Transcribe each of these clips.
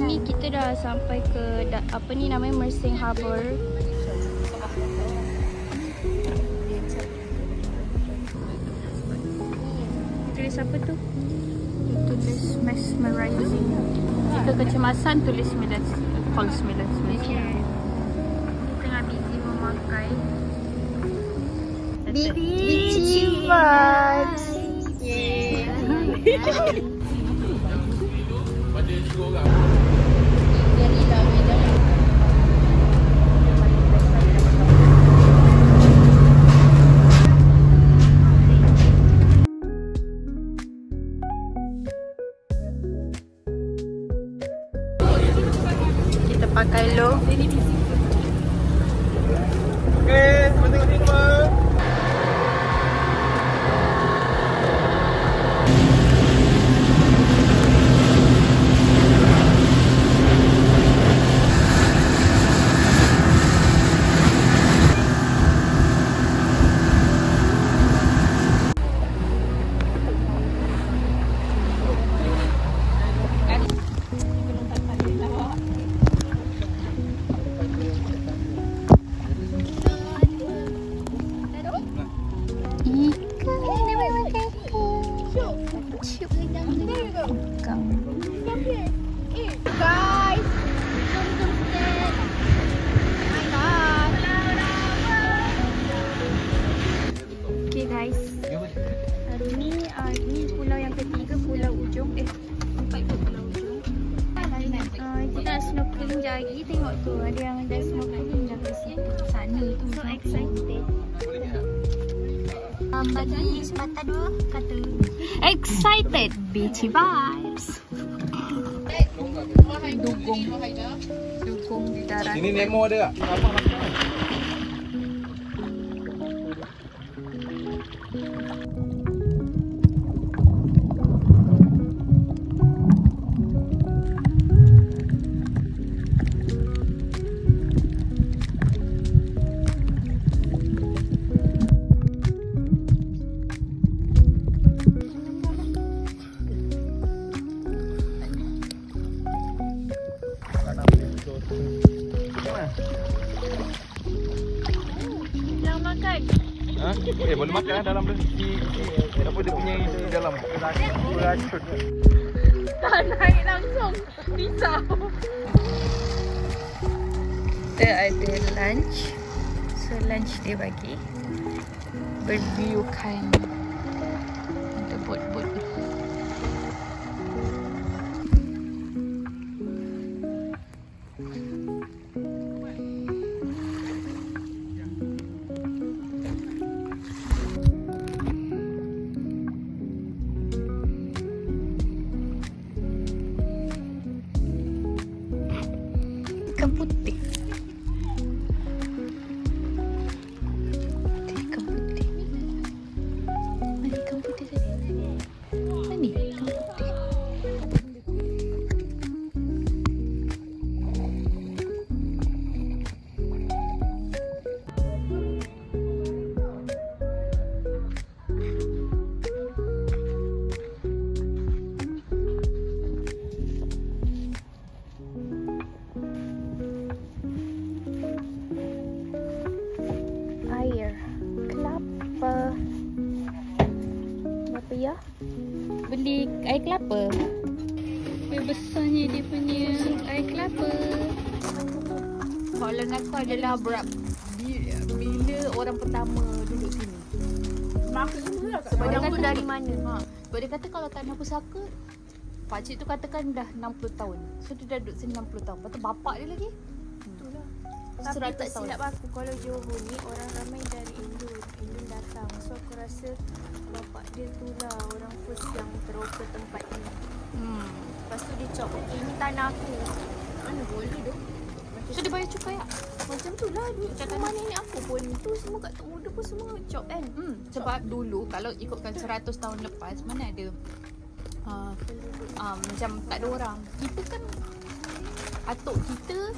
ni kita dah sampai ke apa ni namanya, Mersing Harbour. Tulis apa tu? Tulis mesmerizing. Jika kecemasan tulis 9, call 999. Tengah busy memakai Beachy vibes. Kita pakai low. Okay, tengok ni semua. Okay guys, hari ni pulau yang ketiga, Pulau Ujung. Empat ke Pulau Ujung. Kita nak snorkeling je lagi. Tengok tu, ada yang dah snorkeling dah ke situ. Sana tu. So excited. Bagi sepatah dua kata excited, beachy vibes. Dukung di darat. Ini Nemo ada tak? Jangan makan. Ha? Boleh makan lah dalam apa dia punya isi dalam racun. Tak naik langsung. Risau. Kita ada lunch. So lunch dia bagi berviewkan the boat. Ikan putih. Ikan putih. Mana ikan putih tadi? Mana ikan putih? Air kelapa. Berapa ya? Beli air kelapa. Berapa besarnya dia punya air kelapa. Soalan aku adalah bila orang pertama duduk sini. Sebab dia kata dari mana? Sebab dia kata kalau tanah pusaka, pakcik tu katakan dah 60 tahun. So dia dah duduk sini 60 tahun. Lepas tu bapak dia lagi. Itulah. Tapi tak silap aku, kalau Johor ni orang ramai dari Indon datang. So aku rasa bapak dia tu lah orang first yang teroka tempat ni. Lepas tu dia cop, ini tanah aku. Mana boleh tu? So dia bayar cukai tak? Macam tu lah, rumah nenek aku pun tu semua kat Tok Muda pun semua cop kan. Sebab dulu kalau ikutkan 100 tahun lepas, mana ada macam tak ada orang. Kita kan atuk kita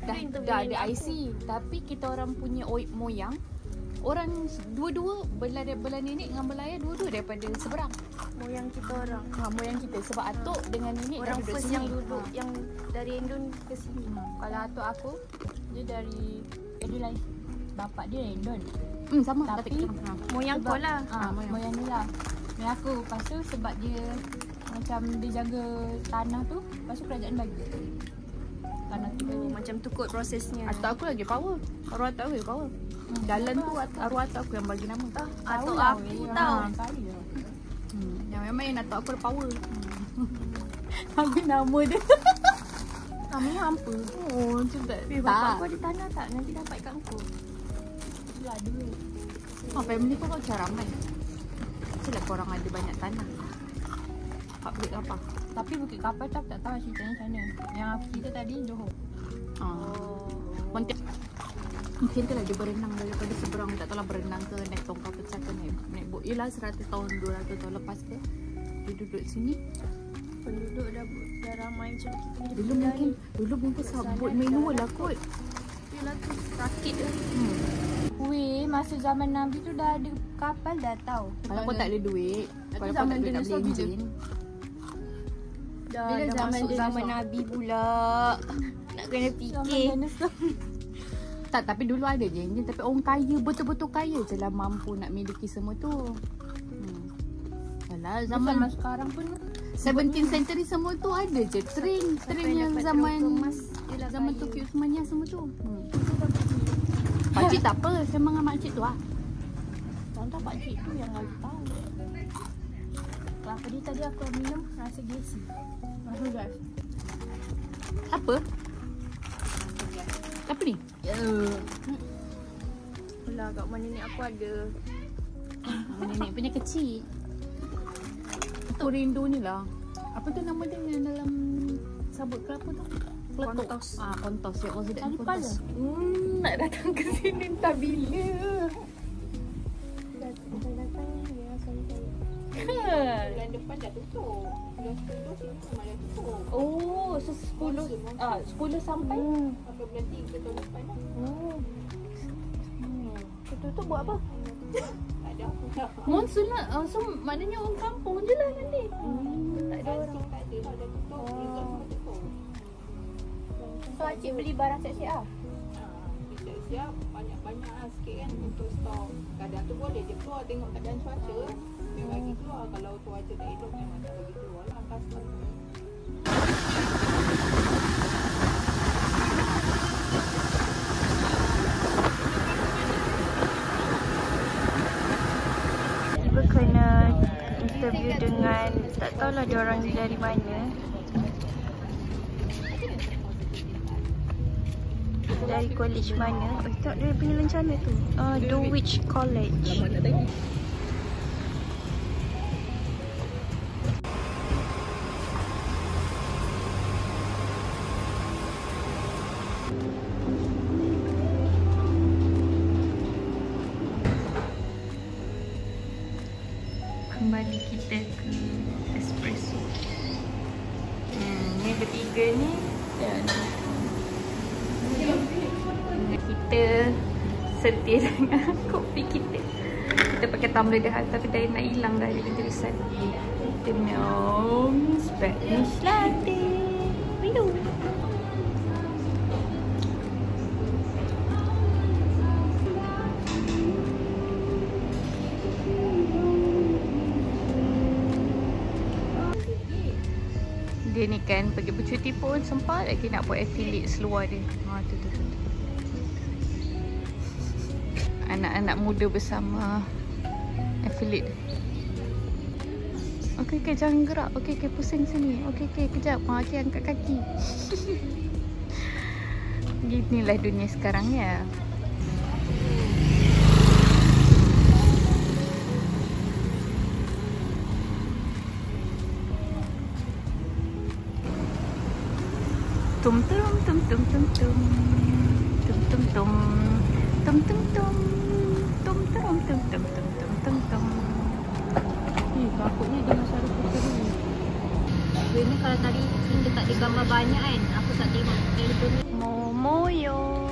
dah ada IC, tapi kita orang punya moyang orang dua-dua belah nenek dengan belah ayah dua-dua daripada seberang. moyang kita orang. Moyang kita sebab atuk dengan nenek Orang dah duduk first sini. yang duduk yang dari Indon ke sini. Kalau atuk aku, dia dari Adelaide. Bapak dia Indon. Sama. Tapi Moyang kau lah. moyang ni lah. Moyang aku. Lepas tu sebab dia macam dia jaga tanah tu, lepas tu kerajaan bagi tanah tu. Macam tu kot prosesnya. Atuk aku lagi power. Arwah atuk aku lagi power. Dalan tu arwah atuk aku yang bagi nama. Atuk lah, aku weh. tahu. Kali lah. Yang main atuk aku ada power. Tapi nama dia. Namanya apa? Oh, macam tak. Bapak kau ada tanah tak? Nanti dapat kat kau. Itulah duit. Family kau macam ramai. Macam lah korang ada banyak tanah. Kat Bukit Kapar. Tapi Bukit Kapar tu aku tak tahu ceritanya macam mana. Yang aku cerita tadi Johor. Mungkin tu lah dia berenang daripada seberang. Tak tahu lah berenang ke naik tongkang pecah ke naik bot. Yelah 100 tahun 200 tahun lepas ke dia duduk sini. Penduduk dah ramai macam kita ni. Dulu mungkin sabut manual lah kot. Yelah tu rakit lah. Weh, masa zaman Nabi tu dah ada kapal dah tahu. Kalau kau tak ada duit, kalau kau tak zaman ada duit nak dinosaur beli bila? enjin. Dah Bila masuk zaman zaman Nabi pula. Nak kena fikir. Tak, tapi dulu ada je enjin. Tapi orang kaya, betul-betul kaya je lah mampu nak miliki semua tu. Alah, Zaman zaman sekarang pun 17th century semua tu ada je. Train yang zaman Yelah, zaman kaya. Tokyo Usmania semua tu. Pakcik tak apa, sembang dengan makcik tu lah. contoh pakcik tu yang lagi tahu. Kelapa dia tadi aku minum rasa gesi. Rasa gas. Apa? Apa ni? Alah, kat mana nenek aku ada. Nenek punya kecil. Aku rindu ni lah. Apa tu nama dia yang dalam sabut kelapa tu? Kletuk. Kontos. Kontos. Ya, orang sedap Cari pala. kontos. Nak datang ke sini entah bila. Datang ya saya. Bulan depan dah tutup. Bulan 10 sini memang dah tutup. Oh, so 10 sampai Sampai bulan 3 tahun depan lah. tutup buat apa? Tak ada apa dah. Monsun lah. So maknanya orang kampung je lah nanti. Tak ada orang. Tak ada lah, dah tutup. Resort semua tutup. So Acik beli barang siap-siap lah. Siap-siap banyak-banyak lah sikit kan untuk stok. Kadang tu boleh je keluar tengok keadaan cuaca. Dia bagi keluar. Kalau cuaca tak elok memang tak bagi keluar lah. Custom. Tiba kena interview dengan tak tahulah dia orang ni dari mana. Dari college mana? Oh, tak dia punya rencana tu. Dulwich College. Kembali kita ke espresso. Ni bertiga ni kita setir dengan kopi kita. Kita pakai tumbler dah tapi dah nak hilang dah dia tulisan. Kita minum Spanish latte. Minum. Dia ni kan pergi bercuti pun sempat lagi nak buat affiliate seluar dia. Tu. Anak-anak muda bersama affiliate. Okey, jangan gerak. Okey, pusing sini. Okey, kejap. Okey, angkat kaki. Ginilah dunia sekarang ya. Tum tum tum tum tum tum tum tum tum tum tum tum tum tum tum tum tum tum tum. Takutnya dia masih ada putih dulu. Ini kalau tadi dia tak ada gambar banyak kan. Aku tak tengok. Momoyo.